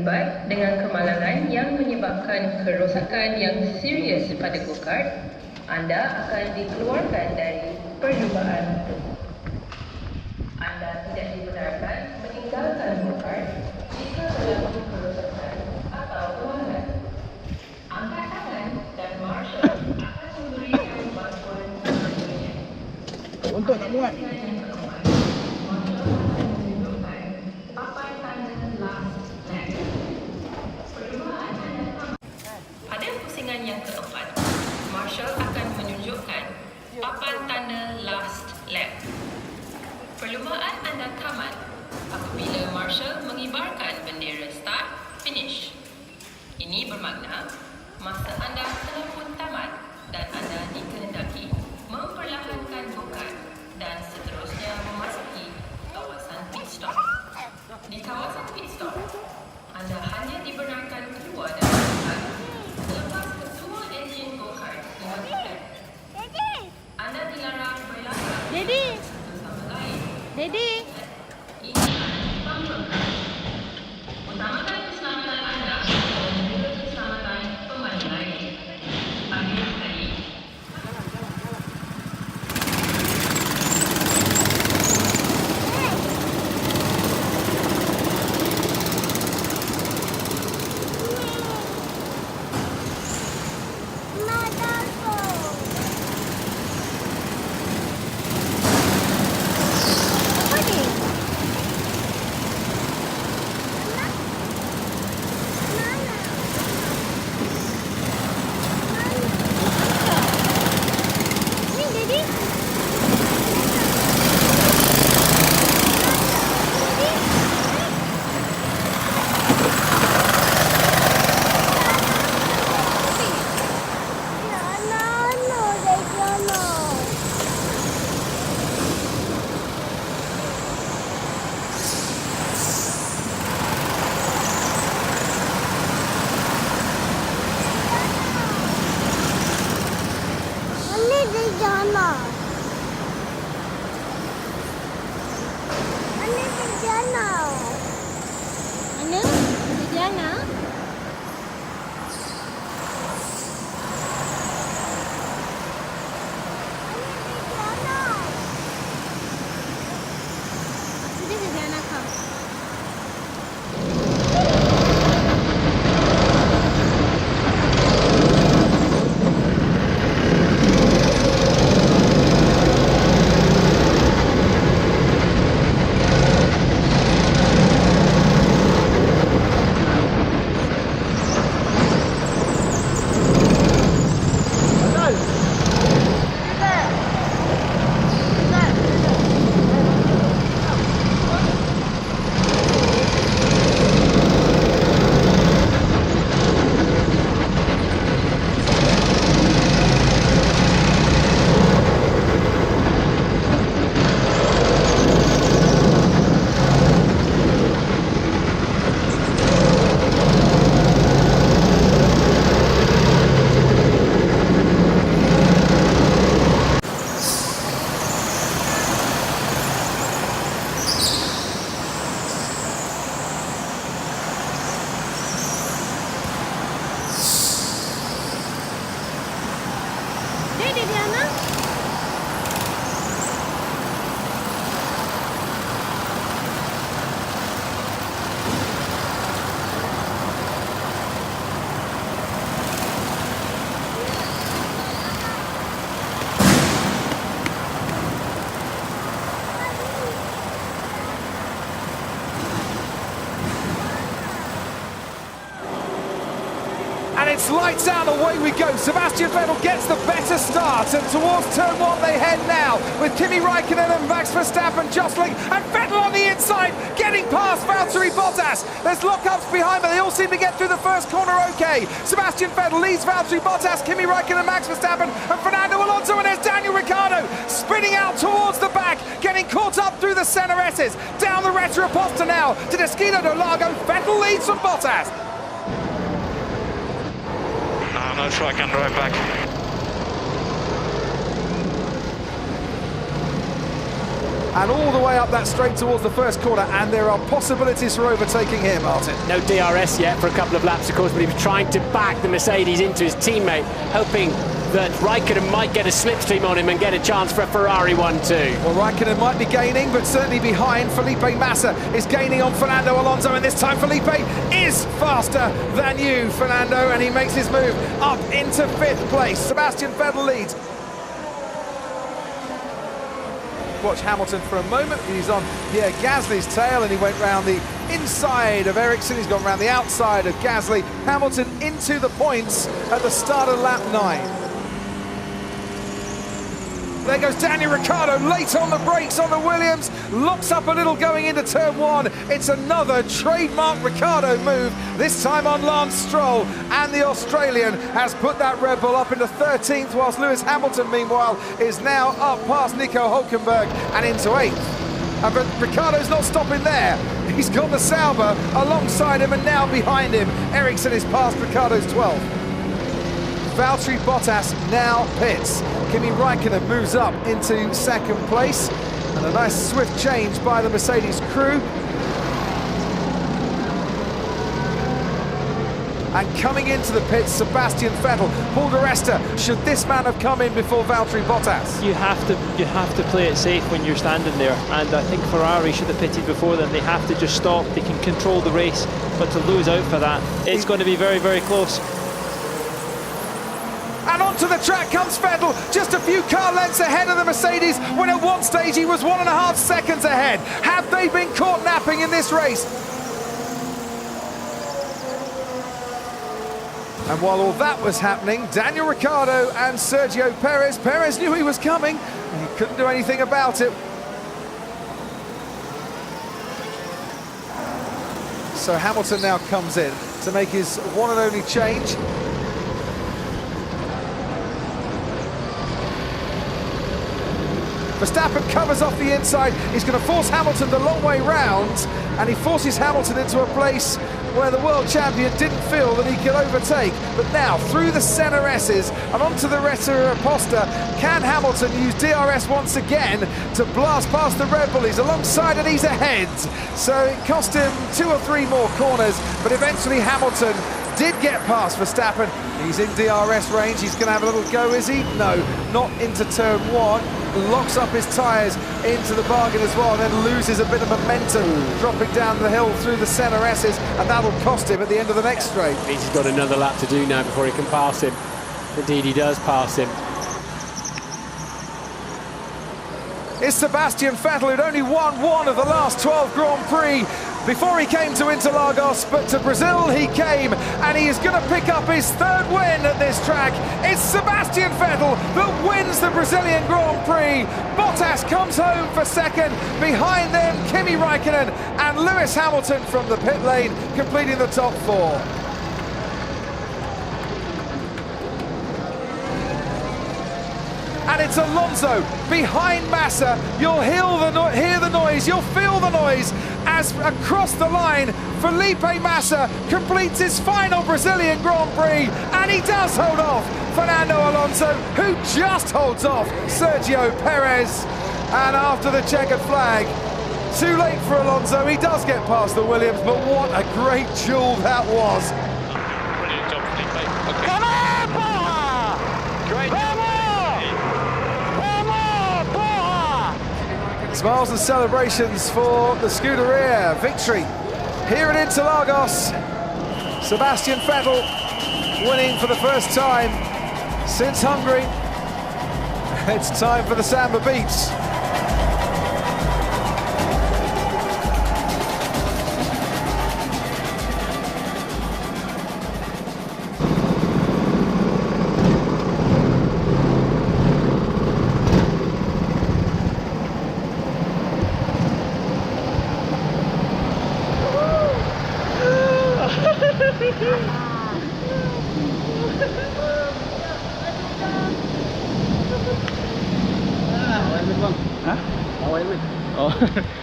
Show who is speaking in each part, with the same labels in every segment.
Speaker 1: terlibat dengan kemalangan yang menyebabkan kerosakan yang serius pada go-kart, anda akan dikeluarkan dari perlumbaan. Anda tidak dibenarkan meninggalkan go-kart jika berlaku kerosakan atau kemalangan. Angkat tangan dan marshal akan memberikan bantuan selanjutnya.
Speaker 2: Untuk nak muat.
Speaker 1: Pada pusingan yang keempat, marshal akan menunjukkan papan tanda last lap. Perlumbaan anda tamat apabila marshal mengibarkan bendera start finish. Ini bermakna masa anda telah pun tamat dan anda dikehendaki memperlahankan go-kart dan seterusnya memasuki kawasan pit stop. Di kawasan pit stop, anda hanya dibenarkan keluar dari go-kart selepas ketua enjin go-kart mematikan. Anda dilarang berlakar satu sama lain. Ini pembukaan. Utamakan keselamatan anda dan juga keselamatan pemandu lain. Akhir sekali,
Speaker 2: It's lights out, away we go. Sebastian Vettel gets the better start, and towards turn one they head now, with Kimi Raikkonen and Max Verstappen jostling, and Vettel on the inside, getting past Valtteri Bottas. There's lockups behind, but they all seem to get through the first corner okay. Sebastian Vettel leads Valtteri Bottas, Kimi Raikkonen, Max Verstappen, and Fernando Alonso, and there's Daniel Ricciardo spinning out towards the back, getting caught up through the center S's. Down the Retroposta now to Desquino do Lago. Vettel leads from Bottas.
Speaker 3: I'm not sure I can drive back.
Speaker 2: and all the way up that straight towards the first corner, and there are possibilities for overtaking here, Martin.
Speaker 4: No DRS yet for a couple of laps, of course, but he was trying to back the Mercedes into his teammate, hoping that Raikkonen might get a slipstream on him and get a chance for a Ferrari 1-2.
Speaker 2: Well, Raikkonen might be gaining, but certainly behind. Felipe Massa is gaining on Fernando Alonso, and this time Felipe is faster than you, Fernando, and he makes his move up into 5th place. Sebastian Vettel leads. Watch Hamilton for a moment. He's on Pierre Gasly's tail, and he went round the inside of Ericsson. He's gone round the outside of Gasly. Hamilton into the points at the start of lap 9. There goes Daniel Ricciardo, late on the brakes on the Williams, locks up a little going into turn 1. It's another trademark Ricciardo move, this time on Lance Stroll, and the Australian has put that Red Bull up into 13th, whilst Lewis Hamilton, meanwhile, is now up past Nico Hülkenberg and into 8th. But Ricciardo's not stopping there. He's got the Sauber alongside him and now behind him. Ericsson is past Ricciardo's 12th. Valtteri Bottas now pits. Kimi Raikkonen moves up into 2nd place, and a nice swift change by the Mercedes crew. And coming into the pits, Sebastian Vettel. Paul di Resta, should this man have come in before Valtteri Bottas?
Speaker 5: You have to play it safe when you're standing there, and I think Ferrari should have pitted before them. They have to just stop. They can control the race, but to lose out for that, it's going to be very, very close.
Speaker 2: And onto the track comes Vettel, just a few car lengths ahead of the Mercedes, when at one stage he was 1.5 seconds ahead. Have they been caught napping in this race? And while all that was happening, Daniel Ricciardo and Sergio Perez. Perez knew he was coming, and he couldn't do anything about it. So Hamilton now comes in to make his one and only change. Verstappen covers off the inside. He's going to force Hamilton the long way round, and he forces Hamilton into a place where the world champion didn't feel that he could overtake. But now, through the Senna S's and onto the Retta Aposta, can Hamilton use DRS once again to blast past the Red Bull? He's alongside and he's ahead. So it cost him 2 or 3 more corners, but eventually Hamilton did get past Verstappen. He's in DRS range. He's going to have a little go, is he? No, not into turn 1. Locks up his tyres into the bargain as well, and then loses a bit of momentum, dropping down the hill through the Senna S's, and that'll cost him at the end of the next straight.
Speaker 4: He's got another lap to do now before he can pass him. Indeed, he does pass him.
Speaker 2: It's Sebastian Vettel, who'd only won 1 of the last 12 Grand Prix before he came to Interlagos, but to Brazil he came, and he is going to pick up his 3rd win at this track. It's Sebastian Vettel that wins the Brazilian Grand Prix. Bottas comes home for 2nd, behind them Kimi Raikkonen and Lewis Hamilton from the pit lane, completing the top 4. And it's Alonso behind Massa. You'll hear the noise, you'll feel the noise as across the line Felipe Massa completes his final Brazilian Grand Prix, and he does hold off Fernando Alonso, who just holds off Sergio Perez. And after the checkered flag, too late for Alonso. He does get past the Williams, but what a great duel that was.
Speaker 3: Brilliant job, Felipe. Okay.
Speaker 5: Come on, Porra!
Speaker 3: Great job.
Speaker 2: Smiles and celebrations for the Scuderia. Victory here at Interlagos. Sebastian Vettel winning for the first time since Hungary. It's time for the Samba Beats.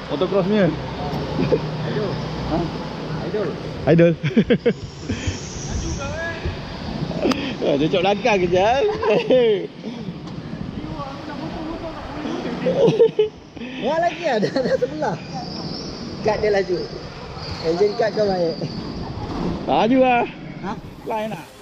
Speaker 6: Motocross ni kan? Idol. Cocok belakang kejap.
Speaker 7: Wah lagi ada sebelah. Kat dia laju. Engine kat kau baik.
Speaker 6: Laju lah.
Speaker 7: Ha?
Speaker 6: Lain lah.